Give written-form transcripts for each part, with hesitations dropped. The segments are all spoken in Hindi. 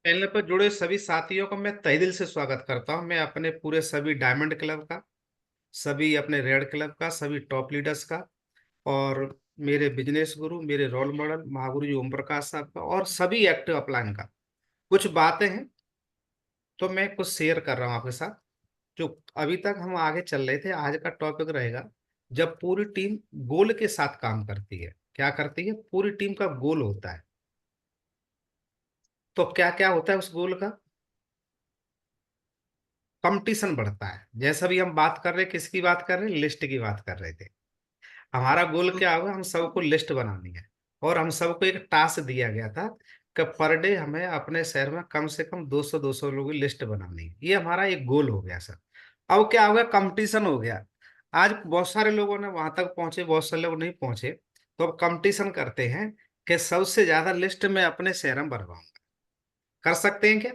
चैनल पर जुड़े सभी साथियों का मैं तहे दिल से स्वागत करता हूं। मैं अपने पूरे सभी डायमंड क्लब का, सभी अपने रेड क्लब का, सभी टॉप लीडर्स का, और मेरे बिजनेस गुरु, मेरे रोल मॉडल महागुरु जी ओम प्रकाश साहब का, और सभी एक्टिव अपलाइन का कुछ बातें हैं तो मैं कुछ शेयर कर रहा हूं आपके साथ। जो अभी तक हम आगे चल रहे थे, आज का टॉपिक रहेगा जब पूरी टीम गोल के साथ काम करती है। क्या करती है? पूरी टीम का गोल होता है। तो क्या क्या होता है उस गोल का? कंपटीशन बढ़ता है। जैसा भी हम बात कर रहे, किसकी बात कर रहे, लिस्ट की बात कर रहे थे। हमारा गोल क्या होगा? हम सबको लिस्ट बनानी है, और हम सबको एक टास्क दिया गया था कि पर डे हमें अपने शहर में कम से कम 200 लोगों की लिस्ट बनानी है। ये हमारा एक गोल हो गया सर। अब क्या हो गया? कंपटीशन हो गया। आज बहुत सारे लोगों ने वहां तक पहुंचे, बहुत सारे लोग नहीं पहुंचे। तो अब कंपटीशन करते हैं कि सबसे ज्यादा लिस्ट में अपने शहर में बनवाऊंगा। कर सकते हैं क्या?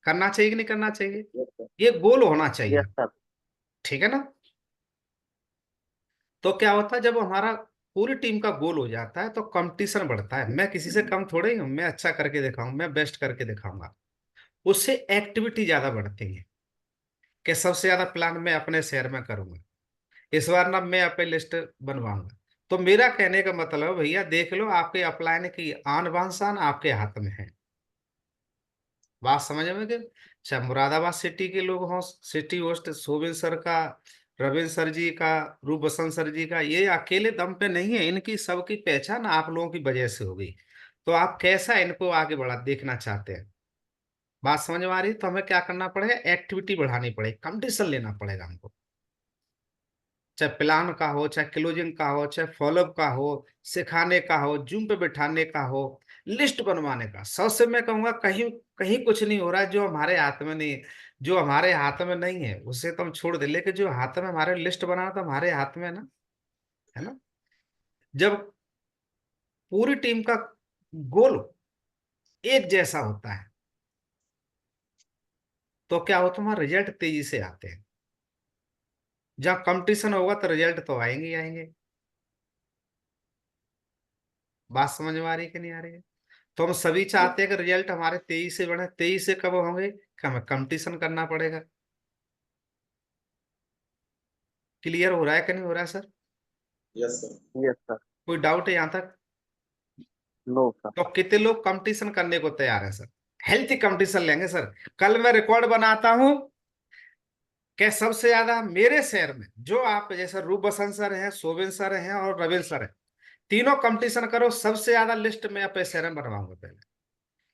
करना चाहिए कि नहीं करना चाहिए? Yes sir. ये गोल होना चाहिए। Yes sir. ठीक है ना? तो क्या होता है, जब हमारा पूरी टीम का गोल हो जाता है तो कंपटीशन बढ़ता है। मैं किसी से कम थोड़े ही हूं, मैं अच्छा करके दिखाऊं, मैं बेस्ट करके दिखाऊंगा। उससे एक्टिविटी ज्यादा बढ़ती है कि सबसे ज्यादा प्लान मैं अपने शहर में करूंगा। इस बार ना मैं अपनी लिस्ट बनवाऊंगा। तो मेरा कहने का मतलब, भैया देख लो, आपके अपलाइन की आन बान शान आपके हाथ में है। बात समझ में कि चाहे मुरादाबाद सिटी के लोग हों, सिटी होस्ट शोभित सर का, रविंद्र सर जी का, रूप बसंत सर जी का, ये अकेले दम पे नहीं है। इनकी सबकी पहचान आप लोगों की वजह से हो गई। तो आप कैसा इनको आगे बढ़ा देखना चाहते हैं? बात समझ में आ रही है? तो हमें क्या करना पड़ेगा? एक्टिविटी बढ़ानी पड़ेगी, कंपटीशन लेना पड़ेगा हमको। चाहे प्लान का हो, चाहे क्लोजिंग का हो, चाहे फॉलोअप का हो, सिखाने का हो, जूम पे बिठाने का हो, लिस्ट बनवाने का। सबसे मैं कहूंगा, कहीं कहीं कुछ नहीं हो रहा है जो हमारे हाथ में नहीं है। जो हमारे हाथ में नहीं है उसे तो हम छोड़ दे, लेकिन जो हाथ में हमारे लिस्ट बनाना तो हमारे हाथ में है ना। है ना? जब पूरी टीम का गोल एक जैसा होता है तो क्या होता है? हमारा रिजल्ट तेजी से आते हैं। जब कंपटीशन होगा तो रिजल्ट तो आएंगे ही आएंगे। बात समझ में आ रही है कि नहीं आ रही है? तो हम सभी चाहते हैं कि रिजल्ट हमारे 23 से बढ़े। 23 से कब होंगे? कि हमें कंपटीशन करना पड़ेगा। क्लियर हो रहा है कि नहीं हो रहा है sir? Yes sir. Yes sir. कोई डाउट है यहाँ तक? No sir. तो कितने लोग कंपटीशन करने को तैयार है सर? हेल्थी कंपटीशन लेंगे सर। कल मैं रिकॉर्ड बनाता हूं कि सबसे ज्यादा मेरे शहर में, जो आप जैसे रूप बसंत सर हैं, शोभिन सर हैं और रविंद्र सर हैं, तीनों कंपटीशन करो, सबसे ज्यादा लिस्ट मैं अपने शहर में बनवाऊंगा पहले।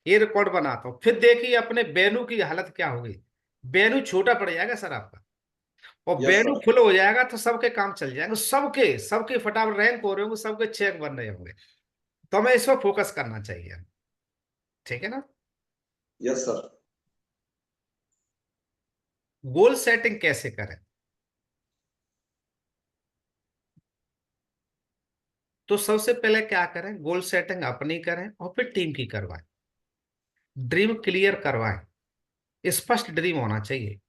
ये रिकॉर्ड बनाता हूँ, फिर देखिए अपने बेनू की हालत क्या होगी। बेनू छोटा पड़ जाएगा सर आपका, और यस वेन्यू सर। फुल हो जाएगा तो सबके काम चल जाएंगे। सबके सबके फटाफट रैंक हो रहे होंगे, सबके चेक बन रहे होंगे। तो हमें इस पर फोकस करना चाहिए। ठीक है ना? Yes sir. गोल सेटिंग कैसे करें? तो सबसे पहले क्या करें? गोल सेटिंग अपनी करें और फिर टीम की करवाएं। ड्रीम क्लियर करवाएं। स्पष्ट ड्रीम होना चाहिए।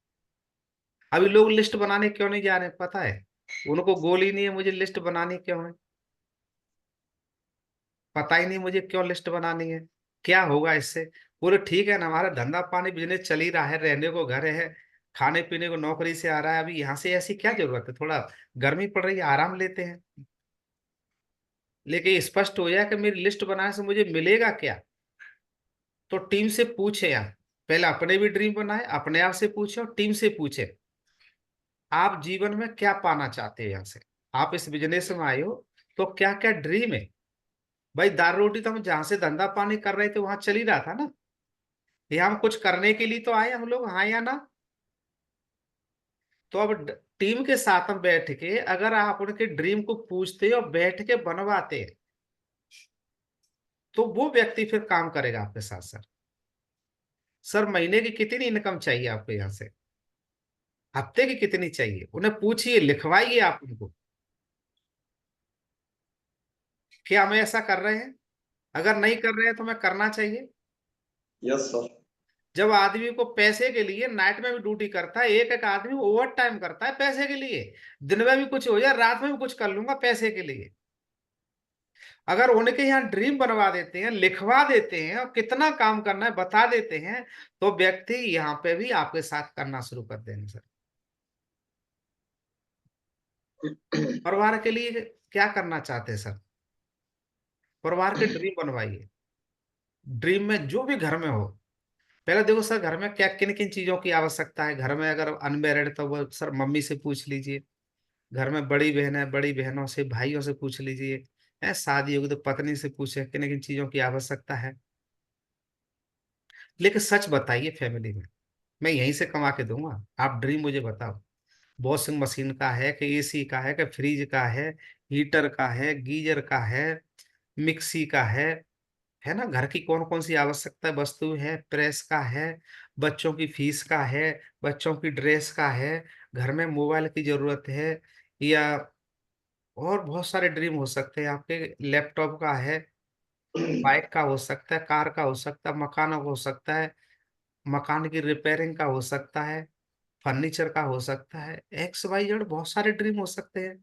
अभी लोग लिस्ट बनाने क्यों नहीं जा रहे हैं पता है? उनको गोल ही नहीं है, मुझे लिस्ट बनानी क्यों है। पता ही नहीं मुझे क्यों लिस्ट बनानी है। क्या होगा इससे? पूरे ठीक है ना, हमारा धंधा पानी बिजनेस चल ही रहा है, रहने को घर है, खाने पीने को नौकरी से आ रहा है। अभी यहाँ से ऐसी क्या जरूरत है? थोड़ा गर्मी पड़ रही है, आराम लेते हैं। लेकिन स्पष्ट हो जाए कि मेरी लिस्ट बनाने से मुझे मिलेगा क्या। तो टीम से पूछे आप। पहले अपने भी ड्रीम बनाए, अपने आप से पूछे और टीम से पूछे, आप जीवन में क्या पाना चाहते हैं यहाँ से। आप इस बिजनेस में आए हो तो क्या क्या ड्रीम है। भाई दाल रोटी तो हम जहां से धंधा पानी कर रहे थे वहां चल ही रहा था ना। ये हम कुछ करने के लिए तो आए हम लोग, हाँ या ना? तो अब टीम के साथ में बैठ के अगर आप उनके ड्रीम को पूछते और बैठ के बनवाते, तो वो व्यक्ति फिर काम करेगा आपके साथ। सर, सर महीने की कितनी इनकम चाहिए आपको यहाँ से? हफ्ते की कितनी चाहिए? उन्हें पूछिए, लिखवाइए आप उनको। क्या हम ऐसा कर रहे हैं? अगर नहीं कर रहे हैं तो हमें करना चाहिए। Yes sir. जब आदमी को पैसे के लिए नाइट में भी ड्यूटी करता है, एक एक आदमी ओवर टाइम करता है पैसे के लिए। दिन में भी कुछ हो जाए, रात में भी कुछ कर लूंगा पैसे के लिए। अगर उनके यहाँ ड्रीम बनवा देते हैं, लिखवा देते हैं और कितना काम करना है बता देते हैं, तो व्यक्ति यहाँ पे भी आपके साथ करना शुरू कर देंगे सर। परिवार के लिए क्या करना चाहते हैं सर? परिवार के ड्रीम बनवाइए। ड्रीम में जो भी घर में हो, पहले देखो सर घर में क्या किन किन चीजों की आवश्यकता है। घर में अगर अनमेरिड तो वो सर मम्मी से पूछ लीजिए। घर में बड़ी बहन है, बड़ी बहनों से, भाइयों से पूछ लीजिए। है शादी होगी तो पत्नी से पूछे किन किन चीजों की आवश्यकता है। लेकिन सच बताइए फैमिली में, मैं यहीं से कमा के दूंगा, आप ड्रीम मुझे बताओ। वॉशिंग मशीन का है कि एसी का है कि फ्रिज का हीटर का है, गीजर का है, मिक्सी का है ना? घर की कौन कौन सी आवश्यकता वस्तु है, प्रेस का है, बच्चों की फीस का है, बच्चों की ड्रेस का है, घर में मोबाइल की जरूरत है, या और बहुत सारे ड्रीम हो सकते हैं आपके। लैपटॉप का है, बाइक का हो सकता है, कार का हो सकता है, मकानों का हो सकता है, मकान की रिपेयरिंग का हो सकता है, फर्नीचर का हो सकता है, एक्स वाई जेड बहुत सारे ड्रीम हो सकते हैं।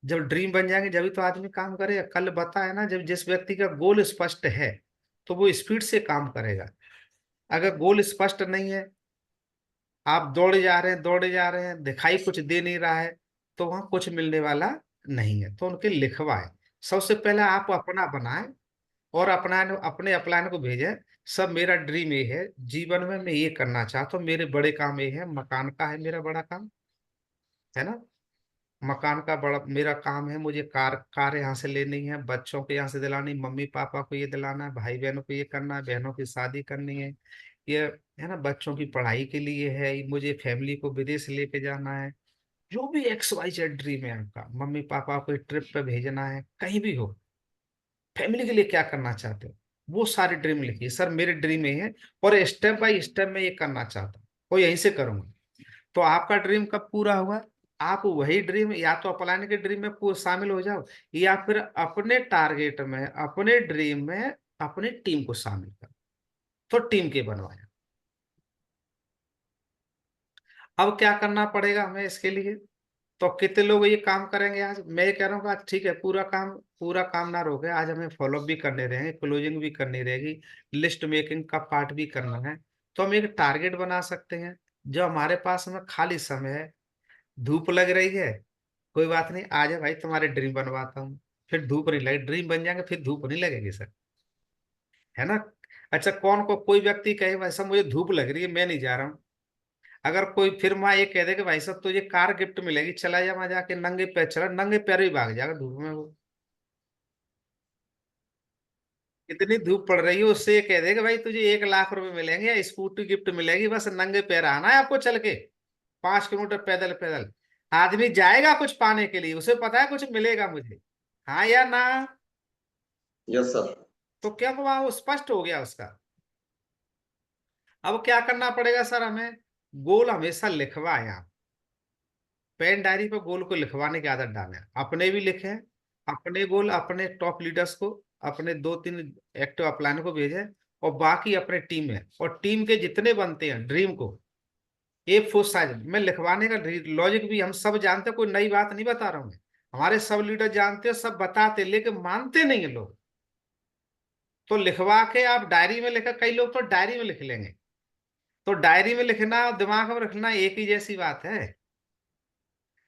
जब ड्रीम बन जाएंगे जब तो आदमी काम करेगा। कल बताया ना, जब जिस व्यक्ति का गोल स्पष्ट है तो वो स्पीड से काम करेगा। अगर गोल स्पष्ट नहीं है, आप दौड़े जा रहे हैं दौड़े जा रहे हैं, दिखाई कुछ दे नहीं रहा है, तो वहां कुछ मिलने वाला नहीं है। तो उनके लिखवाए, सबसे पहले आप अपना बनाए और अपना अपने अपलाइन को भेजें। सब मेरा ड्रीम ये है, जीवन में मैं ये करना चाहता हूँ, मेरे बड़े काम ये है, मकान का है मेरा बड़ा काम, है ना? मकान का बड़ा मेरा काम है, मुझे कार कार यहाँ से लेनी है, बच्चों को यहाँ से दिलानी, मम्मी पापा को ये दिलाना है, भाई बहनों को ये करना है, बहनों की शादी करनी है, ये है ना, बच्चों की पढ़ाई के लिए है, मुझे फैमिली को विदेश लेके जाना है। जो भी एक्स वाई जेड ड्रीम है आपका, मम्मी पापा को ट्रिप पे भेजना है, कहीं भी हो, फैमिली के लिए क्या करना चाहते हो, वो सारे ड्रीम लिखिए। सर मेरे ड्रीम ये है और स्टेप बाय स्टेप मैं ये करना चाहता हूँ और यहीं से करूंगा। तो आपका ड्रीम कब पूरा होगा? आप वही ड्रीम या तो अपलाने के ड्रीम में शामिल हो जाओ, या फिर अपने टारगेट में, अपने ड्रीम में अपने टीम को शामिल करो। तो टीम के बनवाया। अब क्या करना पड़ेगा हमें इसके लिए? तो कितने लोग ये काम करेंगे आज? मैं ये कह रहा हूँ कि आज ठीक है, पूरा काम ना रोके, आज हमें फॉलोअप भी करने रहेंगे, क्लोजिंग भी करनी रहेगी, लिस्ट मेकिंग का पार्ट भी करना है। तो हम एक टारगेट बना सकते हैं। जो हमारे पास में खाली समय है, धूप लग रही है, कोई बात नहीं, आ जाए भाई तुम्हारे ड्रीम बनवाता हूँ। फिर धूप नहीं लगे, ड्रीम बन जाएंगे फिर धूप नहीं लगेगी सर, है ना? अच्छा, कौन को कोई व्यक्ति कहे भाई साहब मुझे धूप लग रही है मैं नहीं जा रहा हूँ। अगर कोई फिर वहां ये कह दे कि भाई साहब तुझे कार गिफ्ट मिलेगी, चला जा, वहां जाके नंगे पैर चला, नंगे पैर भी भाग जाएगा धूप में वो। इतनी धूप पड़ रही है, उससे ये कह दे कि भाई तुझे 1 लाख रुपए मिलेंगे या स्कूटी गिफ्ट मिलेगी, बस नंगे पैर आना है आपको चल के 5 किलोमीटर पैदल पैदल। आदमी जाएगा कुछ पाने के लिए, उसे पता है कुछ मिलेगा मुझे, हाँ या ना? Yes sir. तो क्या हुआ, वो स्पष्ट हो गया उसका। अब क्या करना पड़ेगा सर हमें? गोल हमेशा लिखवाएं आप। पेन डायरी पे गोल को लिखवाने की आदत डालें, अपने भी लिखें, अपने गोल अपने टॉप लीडर्स को, अपने 2-3 एक्टिव अपलाइन को भेजें, और बाकी अपने टीम में, और टीम के जितने बनते हैं ड्रीम को एक फुल साइज में लिखवाने का लॉजिक भी हम सब जानते हैं, कोई नई बात नहीं बता रहा हूं मैं। हमारे सब लीडर जानते हैं, सब बताते, लेकिन मानते नहीं है लोग। तो लिखवा के आप डायरी में लिखा, कई लोग तो डायरी में लिख लेंगे। तो डायरी में लिखना और दिमाग में रखना एक ही जैसी बात है।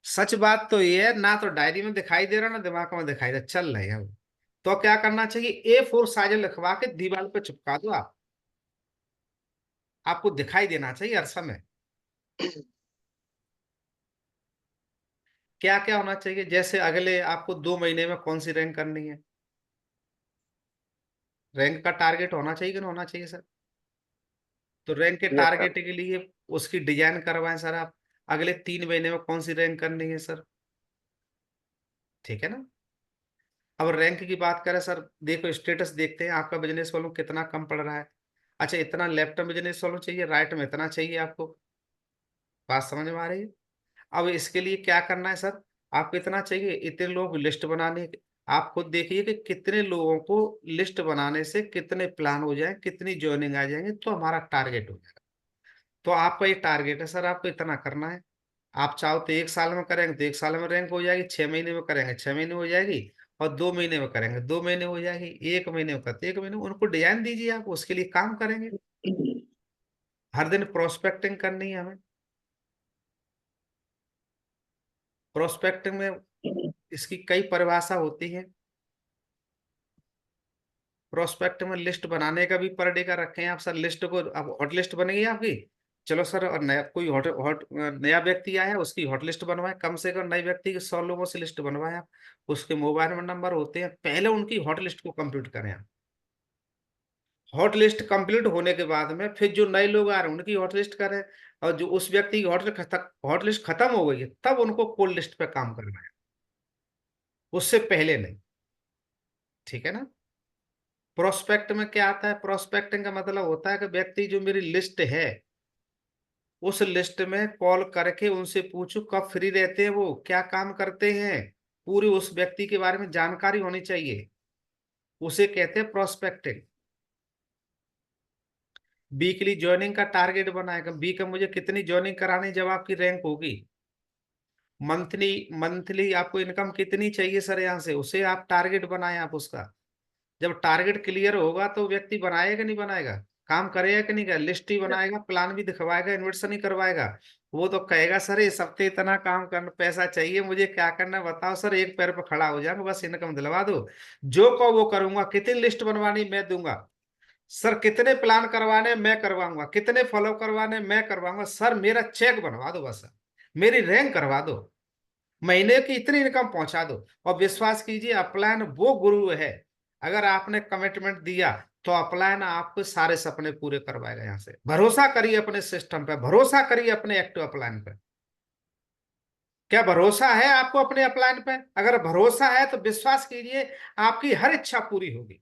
सच बात तो ये है, ना तो डायरी में दिखाई दे रहा ना दिमाग में दिखाई दे, चल रहे हैं वो। तो क्या करना चाहिए? A4 साइज लिखवा के दीवार पे चिपका दो आप। आपको दिखाई देना चाहिए हर समय। क्या क्या होना चाहिए? जैसे अगले आपको 2 महीने में कौन सी रैंक करनी है, रैंक का टारगेट होना चाहिए कि नहीं होना चाहिए सर? तो रैंक के यस सर। टारगेट के लिए उसकी डिजाइन करवाएं सर आप। अगले 3 महीने में कौन सी रैंक करनी है सर? ठीक है ना? अब रैंक की बात करें सर, देखो स्टेटस देखते हैं आपका बिजनेस वॉल्यूम कितना कम पड़ रहा है। अच्छा, इतना लेफ्ट में बिजनेस वॉल्यूम चाहिए, राइट में इतना चाहिए आपको, बात समझ में आ रही है? अब इसके लिए क्या करना है सर? आपको इतना चाहिए, इतने लोग लिस्ट बनाने। आप खुद देखिए कि कितने लोगों को लिस्ट बनाने से कितने प्लान हो जाए, कितनी ज्वाइनिंग आ जाएंगे, तो हमारा टारगेट हो जाएगा। तो आपका ये टारगेट है सर, आपको इतना करना है। आप चाहो तो 1 साल में करेंगे तो 1 साल में रैंक हो जाएगी, 6 महीने में करेंगे 6 महीने हो जाएगी, और 2 महीने में करेंगे, 2 महीने हो जाएगी, 1 महीने में करते, 1 महीने में उनको डिजाइन दीजिए, आप उसके लिए काम करेंगे। हर दिन प्रोस्पेक्टिंग करनी है हमें। प्रोस्पेक्टिंग में इसकी कई परिभाषा होती है। प्रोस्पेक्ट में लिस्ट बनाने का भी पर डे का रखे हैं आप सर, लिस्ट को अब हॉट लिस्ट बनेगी आपकी। चलो सर, और नया कोई हॉट हॉट नया व्यक्ति आया है, उसकी हॉट लिस्ट बनवाए, कम से कम नए व्यक्ति के 100 लोगों से लिस्ट बनवाए आप। उसके मोबाइल में नंबर होते हैं, पहले उनकी हॉट लिस्ट को कंप्लीट करें आप। हॉट लिस्ट कंप्लीट होने के बाद में फिर जो नए लोग आ रहे हैं उनकी हॉट लिस्ट करें। और जो उस व्यक्ति की हॉट लिस्ट खत्म हो गई है, तब उनको कोल्ड लिस्ट पे काम करना है, उससे पहले नहीं। ठीक है ना। प्रोस्पेक्ट में क्या आता है? प्रोस्पेक्टिंग का मतलब होता है कि व्यक्ति जो मेरी लिस्ट है, उस लिस्ट में कॉल करके उनसे पूछो कब फ्री रहते हैं, वो क्या काम करते हैं, पूरी उस व्यक्ति के बारे में जानकारी होनी चाहिए। उसे कहते हैं प्रोस्पेक्टिंग। वीकली ज्वाइनिंग का टारगेट बनाएगा, वीक में मुझे कितनी ज्वाइनिंग करानी जब आपकी रैंक होगी। मंथली मंथली आपको इनकम कितनी चाहिए सर यहाँ से, उसे आप टारगेट बनाएं आप उसका। जब टारगेट क्लियर होगा तो व्यक्ति बनाएगा नहीं बनाएगा, काम करेगा कि नहीं करेगा, लिस्ट ही बनाएगा, प्लान भी दिखवाएगा, इन्वेस्टन ही करवाएगा। वो तो कहेगा सर इस हफ्ते इतना काम करना, पैसा चाहिए मुझे, क्या करना है बताओ सर, एक पैर पर खड़ा हो जाऊंगा, बस इनकम दिलवा दो। जो कहो वो करूंगा, कितनी लिस्ट बनवानी मैं दूंगा सर, कितने प्लान करवाने मैं करवाऊंगा, कितने फॉलो करवाने मैं करवाऊंगा सर, मेरा चेक बनवा दो बस, मेरी रैंक करवा दो, महीने की इतनी इनकम पहुंचा दो। और विश्वास कीजिए अपलाइन वो गुरु है, अगर आपने कमिटमेंट दिया तो अपलाइन आपके सारे सपने पूरे करवाएगा। यहाँ से भरोसा करिए अपने सिस्टम पे, भरोसा करिए अपने एक्टिव अपलाइन पे। क्या भरोसा है आपको अपने अपलाइन पे? अगर भरोसा है तो विश्वास कीजिए आपकी हर इच्छा पूरी होगी।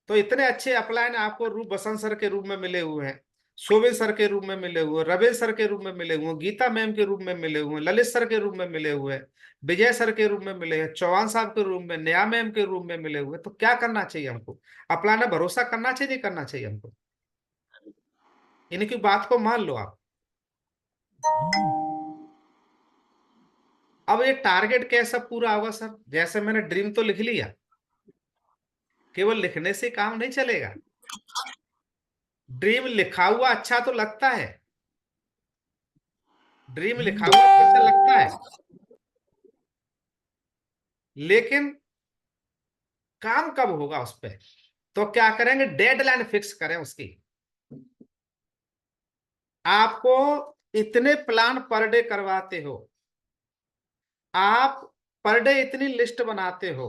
तो इतने अच्छे अपलाइन आपको रूप बसंत सर के रूप में मिले हुए हैं, शोभित सर के रूप में मिले हुए, रवेश सर के रूप में मिले हुए, गीता मैम के रूप में मिले हुए, ललित सर के रूप में मिले हुए, विजय सर के रूप में मिले हैं, चौहान साहब के रूप में, नया मैम के रूप में मिले हुए। तो क्या करना चाहिए हमको? अपलाइन में भरोसा करना चाहिए नहीं करना चाहिए हमको? इनकी बात को मान लो आप। अब ये टारगेट कैसा पूरा होगा सर? जैसे मैंने ड्रीम तो लिख लिया, केवल लिखने से काम नहीं चलेगा। ड्रीम लिखा हुआ अच्छा तो लगता है, ड्रीम लिखा हुआ अच्छा लगता है, लेकिन काम कब होगा उस पर? तो क्या करेंगे, डेडलाइन फिक्स करें उसकी। आपको इतने प्लान पर डे करवाते हो आप, पर डे इतनी लिस्ट बनाते हो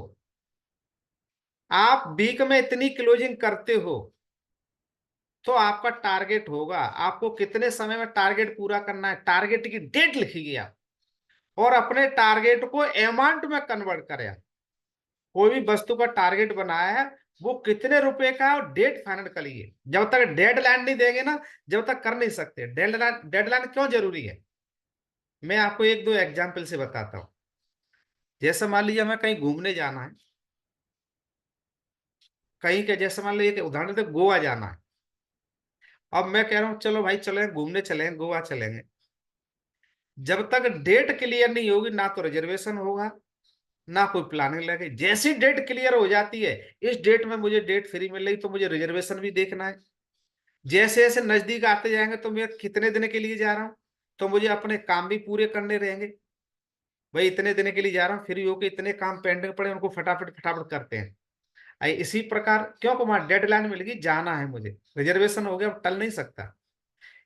आप, वीक में इतनी क्लोजिंग करते हो, तो आपका टारगेट होगा। आपको कितने समय में टारगेट पूरा करना है, टारगेट की डेट लिखिए आप, और अपने टारगेट को अमाउंट में कन्वर्ट करें आप। कोई भी वस्तु का टारगेट बनाया है, वो कितने रुपए का है और डेट फाइनल करिए। जब तक डेडलाइन नहीं देंगे ना, जब तक कर नहीं सकते। डेडलाइन डेडलाइन क्यों जरूरी है, मैं आपको एक दो एग्जाम्पल से बताता हूँ। जैसे मान लीजिए हमें कहीं घूमने जाना है, कहीं के जैसे मान लीजिए उदाहरण दे गोवा जाना है। अब मैं कह रहा हूँ चलो भाई चले घूमने, चलेंगे गोवा चलेंगे। जब तक डेट क्लियर नहीं होगी ना तो रिजर्वेशन होगा, ना कोई प्लानिंग लगे। जैसी डेट क्लियर हो जाती है, इस डेट में मुझे डेट फ्री मिल रही, तो मुझे रिजर्वेशन भी देखना है। जैसे जैसे नजदीक आते जाएंगे तो मैं कितने दिन के लिए जा रहा हूँ, तो मुझे अपने काम भी पूरे करने रहेंगे। भाई इतने दिन के लिए जा रहा हूँ, फ्री होके इतने काम पेंडिंग पड़े उनको फटाफट फटाफट करते हैं। इसी प्रकार क्यों कुमार, डेडलाइन मिल गई, जाना है मुझे, रिजर्वेशन हो गया, अब टल नहीं सकता।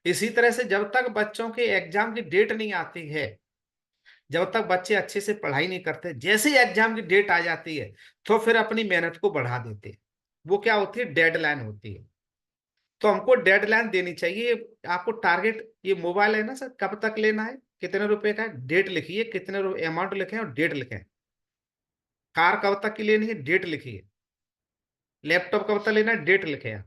इसी तरह से जब तक बच्चों के एग्जाम की डेट नहीं आती है, जब तक बच्चे अच्छे से पढ़ाई नहीं करते, जैसे ही एग्जाम की डेट आ जाती है तो फिर अपनी मेहनत को बढ़ा देते हैं। वो क्या होती है, डेडलाइन होती है। तो हमको डेडलाइन देनी चाहिए। आपको टारगेट, ये मोबाइल है ना सर, कब तक लेना है, कितने रुपए का है, डेट लिखिए, कितने अमाउंट लिखें और डेट लिखें। कार कब तक की लेनी है, डेट लिखिए। लैपटॉप कब तक लेना है, डेट लिखें।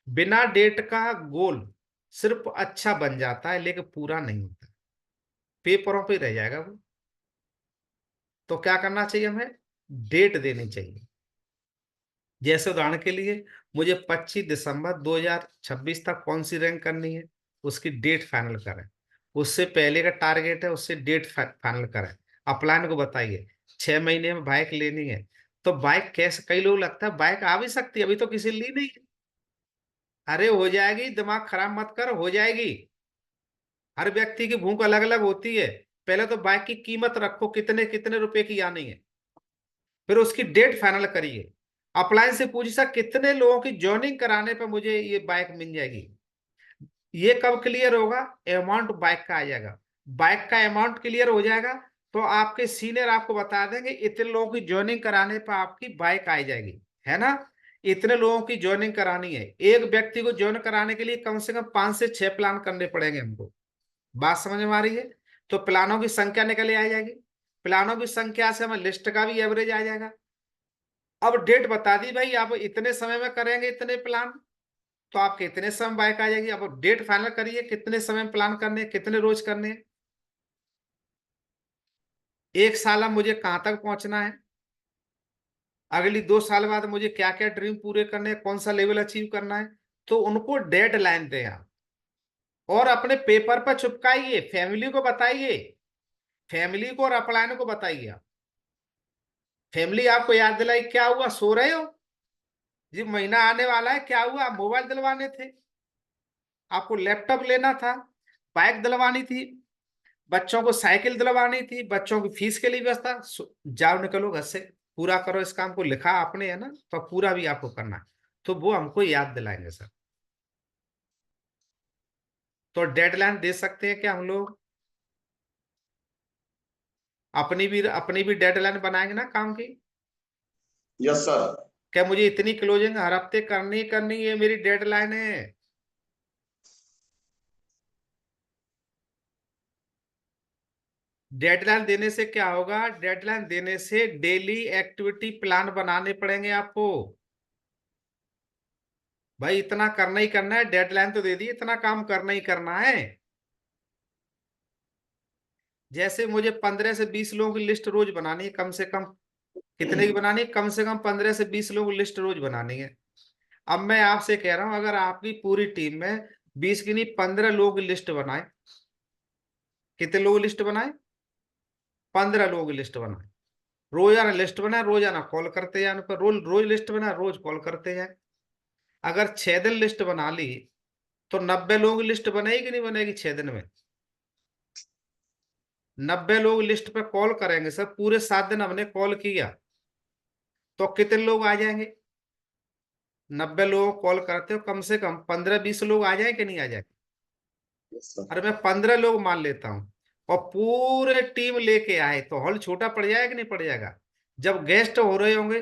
बिना डेट का गोल सिर्फ अच्छा बन जाता है लेकिन पूरा नहीं होता, पेपरों पे रह जाएगा वो। तो क्या करना चाहिए हमें, डेट देनी चाहिए। जैसे उदाहरण के लिए मुझे 25 दिसंबर 2026 तक कौन सी रैंक करनी है, उसकी डेट फाइनल करें। उससे पहले का टारगेट है, उससे डेट फाइनल करें। अपलाइन को बताइए 6 महीने में बाइक लेनी है, तो बाइक कैसे, कई लोग लगता है बाइक आ भी सकती है, अभी तो किसी ने ली नहीं है। अरे हो जाएगी, दिमाग खराब मत कर, हो जाएगी। हर व्यक्ति की भूख अलग अलग होती है। पहले तो बाइक की कीमत रखो, कितने कितने रुपए की आनी है, फिर उसकी डेट फाइनल करिए। अप्लायंस से पूछिए सर कितने लोगों की ज्वाइनिंग कराने पर मुझे ये बाइक मिल जाएगी। ये कब क्लियर होगा, अमाउंट बाइक का आ जाएगा। बाइक का अमाउंट क्लियर हो जाएगा तो आपके सीनियर आपको बता देंगे इतने लोगों की ज्वाइनिंग कराने पर आपकी बाइक आ जाएगी, है ना। इतने लोगों की ज्वाइनिंग करानी है, एक व्यक्ति को ज्वाइन कराने के लिए कम से कम 5 से 6 प्लान करने पड़ेंगे हमको। बात समझ में आ रही है। तो प्लानों की संख्या निकल आ जाएगी। प्लानों की संख्या से हमें लिस्ट का भी एवरेज आ जाएगा। अब डेट बता दी भाई, आप इतने समय में करेंगे इतने प्लान, तो आपके इतने समय बाइक आ जाएगी। अब डेट फाइनल करिए, कितने समय में प्लान करने हैं, कितने रोज करने हैं। 1 साल में मुझे कहाँ तक पहुंचना है, अगली 2 साल बाद मुझे क्या क्या ड्रीम पूरे करने हैं, कौन सा लेवल अचीव करना है। तो उनको डेड लाइन दें आप, और अपने पेपर पर चिपकाइए, फैमिली को बताइए, फैमिली को और अपलायन को बताइए आप। फैमिली आपको याद दिलाई, क्या हुआ सो रहे हो जी, महीना आने वाला है, क्या हुआ मोबाइल दिलवाने थे, आपको लैपटॉप लेना था, बाइक दिलवानी थी, बच्चों को साइकिल दिलवानी थी, बच्चों की फीस के लिए व्यवस्था। जाओ निकलो घर से, पूरा करो इस काम को, लिखा आपने है ना, तो पूरा भी आपको करना है। तो वो हमको याद दिलाएंगे सर। तो डेडलाइन दे सकते हैं क्या हम लोग, अपनी भी डेडलाइन बनाएंगे ना काम की। Yes sir. क्या मुझे इतनी क्लोजिंग हर हफ्ते करनी ही करनी है, मेरी डेडलाइन है। डेडलाइन देने से क्या होगा, डेडलाइन देने से डेली एक्टिविटी प्लान बनाने पड़ेंगे आपको। भाई इतना करना ही करना है, डेडलाइन तो दे दी, इतना काम करना ही करना है। जैसे मुझे 15 से 20 लोगों की लिस्ट रोज बनानी है कम से कम। कितने की बनानी है, कम से कम 15 से 20 लोगों की लिस्ट रोज बनानी है। अब मैं आपसे कह रहा हूं, अगर आपकी पूरी टीम में 20 की नहीं 15 लोगों की लिस्ट बनाए, कितने लोगों की लिस्ट बनाए, 15 लोगों की लिस्ट बनाए। रोजाना लिस्ट बनाए, रोजाना कॉल करते जाए उन पर, रोज रोज लिस्ट बनाए, रोज कॉल करते जाए। अगर 6 दिन लिस्ट बना ली तो 90 लोगों की लिस्ट बनेगी कि नहीं बनेगी 6 दिन में। 90 लोग लिस्ट पे कॉल करेंगे सर, पूरे 7 दिन हमने कॉल किया, तो कितने लोग आ जाएंगे। 90 लोग कॉल करते हो, कम से कम 15-20 लोग आ जाए कि नहीं आ जाए। Yes sir. अरे मैं 15 लोग मान लेता हूँ, और पूरे टीम लेके आए तो हॉल छोटा पड़ जाएगा कि नहीं पड़ जाएगा। जब गेस्ट हो रहे होंगे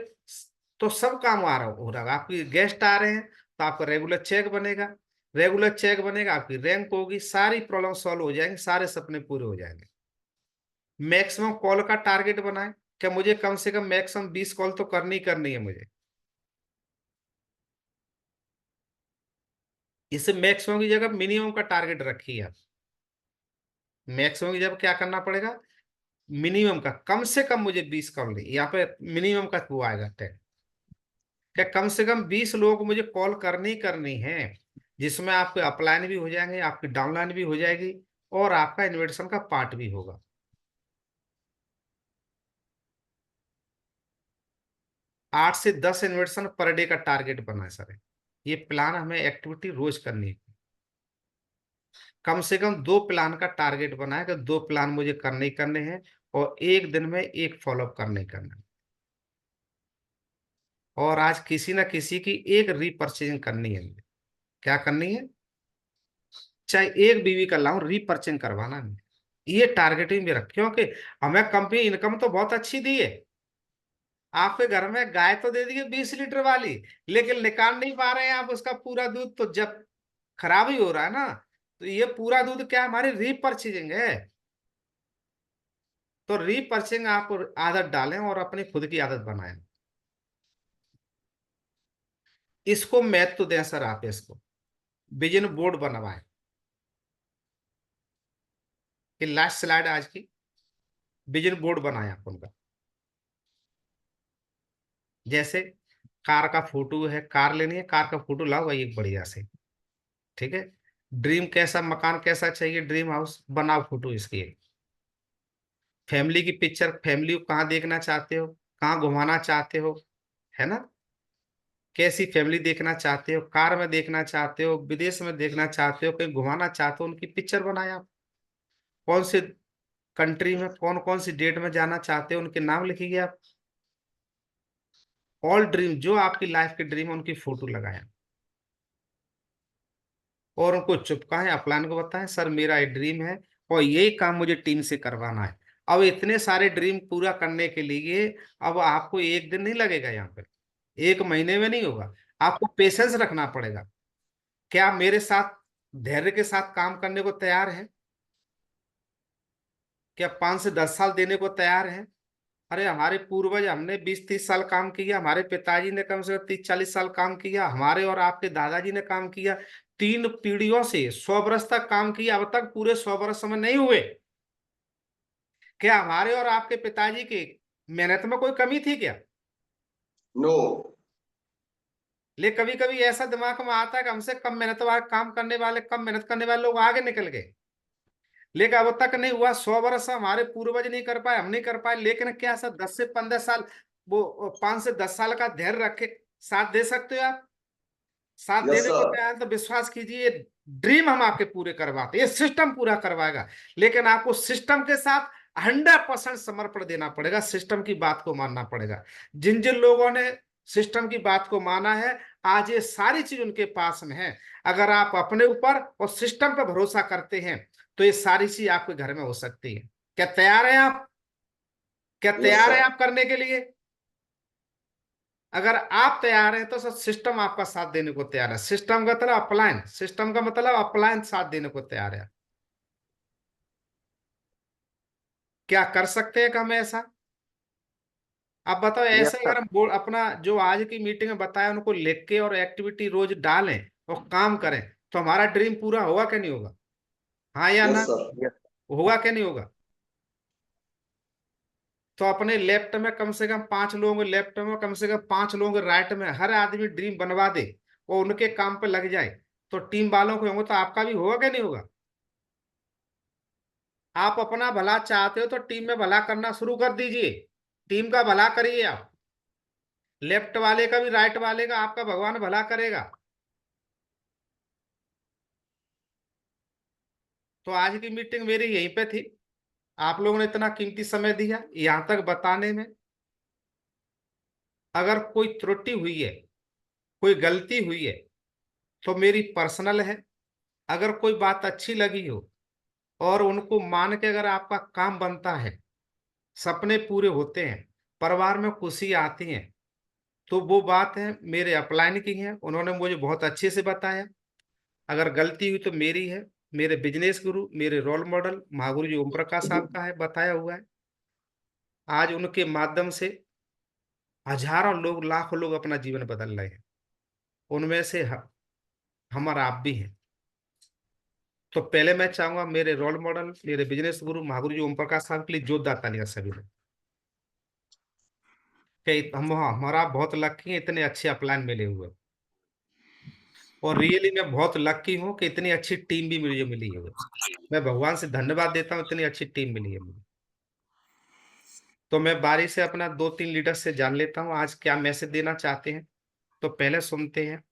तो सब काम आ रहा हो रहा होगा, आपके गेस्ट आ रहे हैं तो आपका रेगुलर चेक बनेगा, रेगुलर चेक बनेगा, आपकी रैंक होगी, सारी प्रॉब्लम सॉल्व हो जाएंगे, सारे सपने पूरे हो जाएंगे। मैक्सिमम कॉल का टारगेट बनाए, क्या मुझे कम से कम मैक्सिमम 20 कॉल तो करनी ही करनी है मुझे। इसे मैक्सिमम की जगह मिनिमम का टारगेट रखिए आप। मैक्सिमम की जगह क्या करना पड़ेगा, मिनिमम का, कम से कम मुझे 20 कॉल दी, यहाँ पे मिनिमम का वो आएगा टैग। क्या कम से कम 20 लोगों को मुझे कॉल करनी ही करनी है, जिसमें आपके अपलाइन भी हो जाएंगे, आपकी डाउनलाइन भी हो जाएगी, और आपका इन्विटेशन का पार्ट भी होगा। 8 से 10 इन्विटेशन पर डे का टारगेट बना है सर। ये प्लान हमें एक्टिविटी रोज करनी है। कम से कम 2 प्लान का टारगेट बना है कि 2 प्लान मुझे करने ही करने हैं, और एक दिन में एक फॉलोअप करने ही करना है। और आज किसी ना किसी की एक रीपर्चेजिंग करनी है मुझे। क्या करनी है, चाहे एक बीवी कर लाऊं, रीपर्चेजिंग करवाना है मुझे। ये टारगेटिंग भी रख, क्योंकि हमें कंपनी इनकम तो बहुत अच्छी दी है। आपके घर में गाय तो दे दी है 20 लीटर वाली, लेकिन निकाल नहीं पा रहे हैं आप उसका पूरा दूध, तो जब खराब ही हो रहा है ना। तो ये पूरा दूध क्या हमारी रीपर्चेजिंग है। तो रीपर्चेजिंग आप आदत डालें और अपनी खुद की आदत बनाएं। इसको महत्व दें सर, आप इसको विजन बोर्ड बनवाएं। कि लास्ट स्लाइड आज की, विजन बोर्ड बनाए आप उनका। जैसे कार का फोटो है, कार लेनी है, कार का फोटो लाओ भाई एक बढ़िया से, ठीक है। ड्रीम कैसा मकान कैसा चाहिए, ड्रीम हाउस बनाओ, फोटो इसकी एक। फैमिली की पिक्चर, फैमिली को कहाँ देखना चाहते हो, कहाँ घुमाना चाहते हो, है ना? कैसी फैमिली देखना चाहते हो, कार में देखना चाहते हो, विदेश में देखना चाहते हो, कहीं घुमाना चाहते हो, उनकी पिक्चर बनाए आप। कौन से कंट्री में कौन कौन सी डेट में जाना चाहते हो, उनके नाम लिखिए आप। ऑल ड्रीम, जो आपकी लाइफ के ड्रीम है उनकी फोटो लगाया, और उनको चुपकाएं, अपलाइन को बताएं, सर मेरा ये ड्रीम है और यही काम मुझे टीम से करवाना है। अब इतने सारे ड्रीम पूरा करने के लिए अब आपको एक दिन नहीं लगेगा, यहाँ पे एक महीने में नहीं होगा। आपको पेशेंस रखना पड़ेगा। क्या आप मेरे साथ धैर्य के साथ काम करने को तैयार है? क्या 5 से 10 साल देने को तैयार है? अरे हमारे पूर्वज, हमने 20-30 साल काम किया, हमारे पिताजी ने कम से कम 30-40 साल काम किया, हमारे और आपके दादाजी ने काम किया, 3 पीढ़ियों से 100 वर्ष तक काम किया, अब तक पूरे 100 वर्ष में नहीं हुए। क्या हमारे और आपके पिताजी की मेहनत में कोई कमी थी क्या? नो। ले कभी कभी ऐसा दिमाग में आता है कि हमसे कम मेहनत वाले काम करने वाले, कम मेहनत करने वाले लोग आगे निकल गए, लेकिन अब तक नहीं हुआ। 100 वर्ष हमारे पूर्वज नहीं कर पाए, हम नहीं कर पाए, लेकिन क्या सर 10 से 15 साल, वो 5 से 10 साल का धैर्य रख के साथ दे सकते हो आप? साथ यस देने को सर। तैयार तो विश्वास कीजिए, ड्रीम हम आपके पूरे करवाते, ये सिस्टम पूरा करवाएगा। लेकिन आपको सिस्टम के साथ 100% समर्पण देना पड़ेगा, सिस्टम की बात को मानना पड़ेगा। जिन जिन लोगों ने सिस्टम की बात को माना है, आज ये सारी चीज उनके पास में है। अगर आप अपने ऊपर और सिस्टम पर भरोसा करते हैं तो ये सारी चीज आपके घर में हो सकती है। क्या तैयार है आप? क्या यस तैयार है सर। आप करने के लिए? अगर आप तैयार हैं तो सर सिस्टम आपका साथ देने को तैयार है। सिस्टम का मतलब अपलायन, सिस्टम का मतलब अपलायन साथ देने को तैयार है। क्या कर सकते हैं कि हम ऐसा? आप बताओ, यस ऐसे सर। अगर हम बोर्ड अपना जो आज की मीटिंग में बताया उनको लिख के और एक्टिविटी रोज डालें और काम करें, तो हमारा ड्रीम पूरा होगा क्या नहीं होगा? हाँ या ना? Yes sir. यस। होगा क्या नहीं होगा? तो अपने लेफ्ट में कम से कम 5 लोगों, लेफ्ट में कम से कम 5 लोगों, राइट में हर आदमी ड्रीम बनवा दे और उनके काम पे लग जाए, तो टीम वालों को होंगे, तो आपका भी होगा क्या नहीं होगा? आप अपना भला चाहते हो तो टीम में भला करना शुरू कर दीजिए, टीम का भला करिए आप। लेफ्ट वाले का भी, राइट वाले का, आपका भगवान भला करेगा। तो आज की मीटिंग मेरी यहीं पे थी। आप लोगों ने इतना कीमती समय दिया यहां तक बताने में। अगर कोई त्रुटि हुई है, कोई गलती हुई है, तो मेरी पर्सनल है। अगर कोई बात अच्छी लगी हो और उनको मान के अगर आपका काम बनता है, सपने पूरे होते हैं, परिवार में खुशी आती है, तो वो बात है मेरे अपलाइन की है, उन्होंने मुझे बहुत अच्छे से बताया। अगर गलती हुई तो मेरी है। मेरे बिजनेस गुरु, मेरे रोल मॉडल महागुरु जी ओम प्रकाश साहब का है, बताया हुआ है। आज उनके माध्यम से हजारों लोग, लाखों लोग अपना जीवन बदल रहे हैं, उनमें से हम और आप भी हैं। तो पहले मैं चाहूंगा मेरे रोल मॉडल, मेरे बिजनेस गुरु महागुरु जी ओम प्रकाश साहब के लिए जोरदार तालियां सभी लोग। कि हम हमारा बहुत लकी है, इतने अच्छे अपलाइन मिले हुए। और रियली मैं बहुत लकी हूँ कि इतनी अच्छी टीम भी मुझे मिली है। मैं भगवान से धन्यवाद देता हूँ, इतनी अच्छी टीम मिली है मुझे। तो मैं बारी से अपना 2-3 लीडर से जान लेता हूँ आज क्या मैसेज देना चाहते हैं। तो पहले सुनते हैं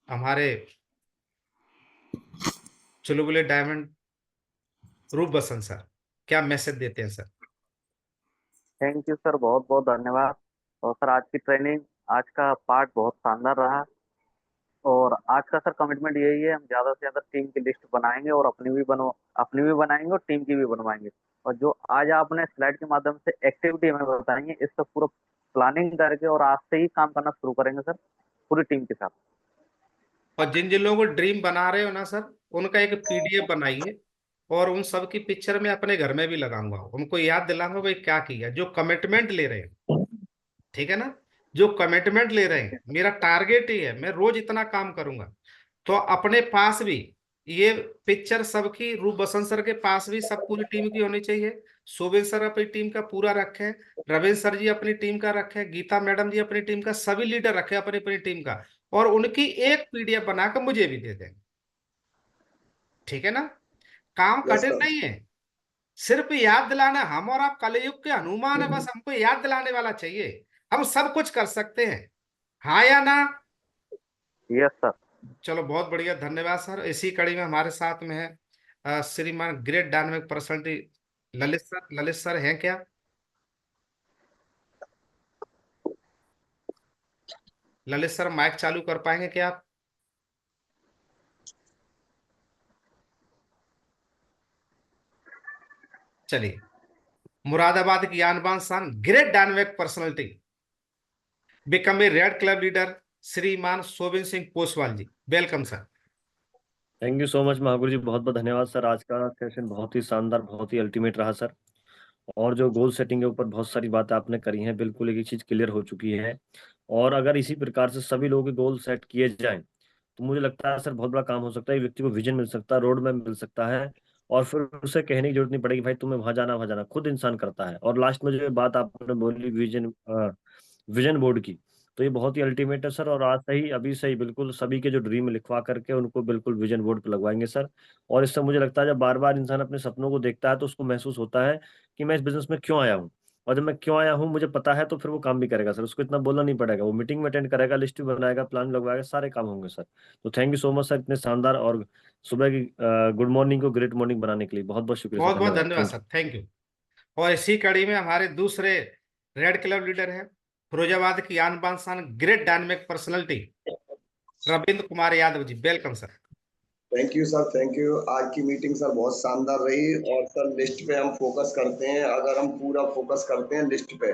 हमारे चुलबुले डायमंड रूप बसंत सर, क्या मैसेज देते हैं सर? थैंक यू सर, बहुत बहुत धन्यवाद। और सर आज की ट्रेनिंग, आज का पार्ट बहुत शानदार रहा। और आज का सर कमिटमेंट यही है, हम ज्यादा से ज्यादा टीम की लिस्ट बनाएंगे और अपनी भी बनाएंगे और टीम की भी बनवाएंगे। और जो आज आपने स्लाइड के माध्यम से एक्टिविटी हमें बताएंगे, इसका पूरा प्लानिंग करके और आज से ही काम करना शुरू करेंगे सर, पूरी टीम के साथ। और जिन जिन लोगों को ड्रीम बना रहे हो ना सर, उनका एक पीडीएफ बनाइए और उन सब की पिक्चर मैं अपने घर में भी लगाऊंगा, उनको याद दिलाऊंगा भाई क्या किया, जो कमिटमेंट ले रहे हैं। ठीक है ना? जो कमिटमेंट ले रहे हैं, मेरा टारगेट ही है मैं रोज इतना काम करूंगा। तो अपने पास भी ये पिक्चर सबकी, रूप बसंत सर के पास भी सब पूरी टीम की होनी चाहिए। शोभित सर अपनी टीम का पूरा रखे, रविंद्र सर जी अपनी टीम का रखे, गीता मैडम जी अपनी टीम का, सभी लीडर रखे अपनी अपनी टीम का, और उनकी एक पीडीएफ बनाकर मुझे भी दे दें। ठीक है ना? काम यस कठिन सर। नहीं है, सिर्फ याद दिलाना, हम और आप कलयुग के हनुमान है, बस हमको याद दिलाने वाला चाहिए। हम सब कुछ कर सकते हैं, हाँ या ना? Yes sir. चलो बहुत बढ़िया, धन्यवाद सर। इसी कड़ी में हमारे साथ में है श्रीमान great dynamic personality Lalit sir. Lalit sir हैं क्या? ललित सर माइक चालू कर पाएंगे क्या आप? चलिए, मुरादाबाद की आन बान शान great dynamic personality become a red club leader श्रीमान Shobhin Singh Poswal ji, welcome sir. Thank you so much Mahaguru ji, बहुत बहुत धन्यवाद सर। आज का सेशन बहुत ही शानदार, बहुत ही अल्टीमेट रहा सर। और जो गोल सेटिंग के ऊपर बहुत सारी बातें आपने करी हैं, बिल्कुल एक एक चीज़ क्लियर हो चुकी है। और अगर इसी प्रकार से सभी लोगों के गोल सेट किए जाएं तो मुझे लगता है सर बहुत बड़ा काम हो सकता है। एक व्यक्ति को विजन मिल सकता है, रोड मैप मिल सकता है, और फिर उसे कहने की जरूरत नहीं पड़ेगी भाई तुम्हें वहां जाना वहां जाना, खुद इंसान करता है। और लास्ट में जो ये बात आपने बोली विजन, विजन बोर्ड की, तो ये बहुत ही अल्टीमेट है सर। और आज से ही, अभी से ही बिल्कुल सभी के जो ड्रीम लिखवा करके उनको बिल्कुल विजन बोर्ड पे लगवाएंगे सर। और इससे मुझे लगता है जब बार बार इंसान अपने सपनों को देखता है तो उसको महसूस होता है कि मैं इस बिजनेस में क्यों आया हूँ। और जब मैं क्यों आया हूँ मुझे पता है, तो फिर वो काम भी करेगा सर। उसको इतना बोलना नहीं पड़ेगा, वो मीटिंग में अटेंड करेगा, लिस्ट भी बनाएगा, प्लान लगवाएगा, सारे काम होंगे सर। तो thank you so much sir, इतने शानदार और सुबह की गुड मॉर्निंग को ग्रेट मॉर्निंग बनाने के लिए बहुत बहुत शुक्रिया सर, बहुत बहुत धन्यवाद, धन्यवाद thank you. Sir, thank you. और इसी कड़ी में हमारे दूसरे रेड क्लब लीडर हैं फिरोजाबाद की आन बान शान great dynamic personality Ravindra Kumar Yadav ji, welcome sir. Thank you sir, thank you. आज की मीटिंग सर बहुत शानदार रही। और सर लिस्ट पे हम फोकस करते हैं, अगर हम पूरा फोकस करते हैं लिस्ट पे,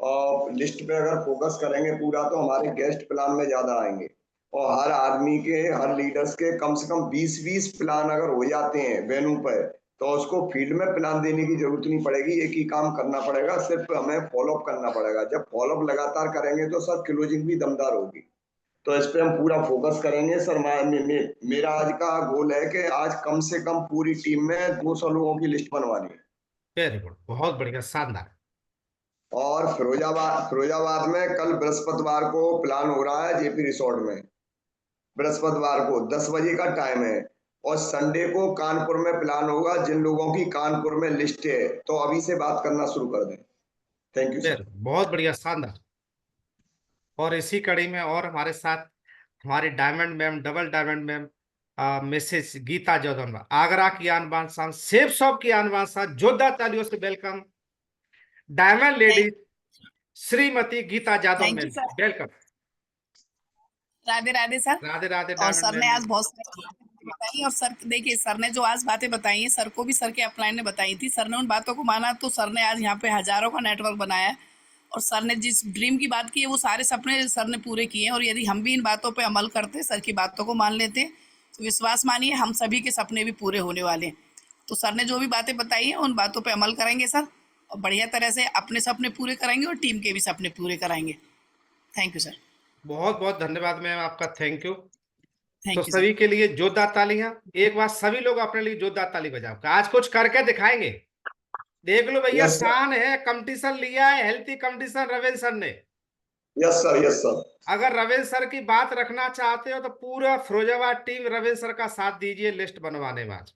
और लिस्ट पे अगर फोकस करेंगे पूरा, तो हमारे गेस्ट प्लान में ज़्यादा आएंगे। और हर आदमी के, हर लीडर्स के कम से कम 20-20 प्लान अगर हो जाते हैं वेन्यू पर, तो उसको फील्ड में प्लान देने की जरूरत नहीं पड़ेगी। एक ही काम करना पड़ेगा, सिर्फ हमें फॉलोअप करना पड़ेगा। जब फॉलोअप लगातार करेंगे तो सर क्लोजिंग भी दमदार होगी। तो इस पे हम पूरा फोकस करेंगे सर। मेरा आज का गोल है कि आज कम से कम पूरी टीम में 200 लोगों की लिस्ट बनवानी है। वेरी गुड, बहुत बढ़िया, शानदार। और फिरोजाबाद में कल बृहस्पतिवार को प्लान हो रहा है जेपी रिसोर्ट में। बृहस्पतिवार को 10 बजे का टाइम है। और संडे को कानपुर में प्लान होगा। जिन लोगों की कानपुर में लिस्ट है तो अभी से बात करना शुरू कर दें। Thank you sir. वेरी बहुत बढ़िया, शानदार। और इसी कड़ी में और हमारे साथ हमारी diamond ma'am, double diamond ma'am, Mrs Geeta Jaudhan, Agra की आन बान शान, सेफ शॉप की आन बान शान, जोरदार तालियों से welcome diamond lady Shrimati Geeta Jadav thank you ma'am, sir. Welcome. Radhe Radhe sir. Radhe Radhe और डायमंड सर ने मैम। आज बहुत सारी बातें बताई। और सर देखिए, सर ने जो आज बातें बताई हैं, सर को भी सर के अपलाइन ने बताई थी। सर ने उन बातों को माना तो सर ने आज यहाँ पे हजारों का नेटवर्क बनाया है। और सर ने जिस ड्रीम की बात की है वो सारे सपने सर ने पूरे किए हैं। और यदि हम भी इन बातों पे अमल करते, सर की बातों को मान लेते, तो विश्वास मानिए हम सभी के सपने भी पूरे होने वाले हैं। तो सर ने जो भी बातें बताई हैं उन बातों पे अमल करेंगे सर, और बढ़िया तरह से अपने सपने पूरे कराएंगे और टीम के भी सपने पूरे कराएंगे। Thank you sir. बहुत बहुत धन्यवाद मैम आपका, थैंक यू। तो थैंक यू सर। सभी के लिए जोरदार तालियां। एक बार सभी लोग अपने लिए जोरदार ताली बजाओ, आज कुछ करके दिखाएंगे। देख लो भैया, यस सर, शान है, कंपटीशन लिया है, हेल्थी कंपटीशन रविंद्र सर ने। Yes sir, yes sir. अगर रविंद्र सर की बात रखना चाहते हो तो पूरा फिरोजाबाद टीम रविंद्र सर का साथ दीजिए लिस्ट बनवाने में आज।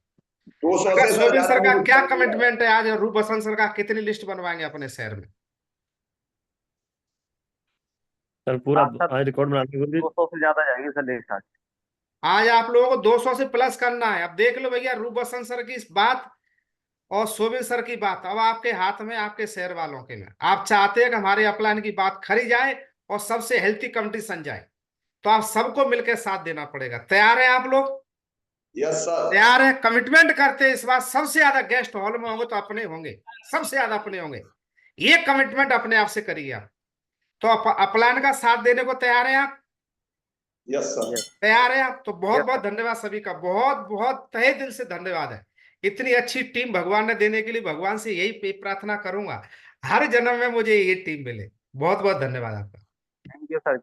200 अगर से सर शोभिन ज्यादा सर का नहीं क्या बनवाएंगे। कमिटमेंट है, आज रूप बसंत सर का कितनी लिस्ट बनवाएंगे अपने शहर में? सर पूरा हाँ सर, आज रिकॉर्ड बनाने के लिए 200 से ज्यादा जाएंगे सर लिस्ट आज। आज आप लोगों को 200 से प्लस करना है। अब देख लो भैया, रूप बसंत सर की इस बात और शोभिन सर की बात अब आपके हाथ में, आपके शहर वालों के में। आप चाहते हैं कि हमारे अपलाइन की बात खरी जाए और सबसे हेल्थी कंपटीशन जाए, तो आप सबको मिलकर साथ देना पड़ेगा। तैयार है आप लोग? Yes sir. तैयार है? कमिटमेंट करते हैं इस बार सबसे ज्यादा गेस्ट हॉल में होंगे तो अपने होंगे, सबसे ज्यादा अपने होंगे। ये कमिटमेंट अपने आप से करिए आप। तो अपलाइन का साथ देने को तैयार है आप? Yes sir. यस। तैयार है आप? तो बहुत यस बहुत सर। धन्यवाद सभी का, बहुत बहुत तहे दिल से धन्यवाद है। इतनी अच्छी टीम भगवान ने देने के लिए भगवान से यही प्रार्थना करूंगा हर जन्म में मुझे ये टीम मिले। बहुत बहुत धन्यवाद आपका। Thank you sir.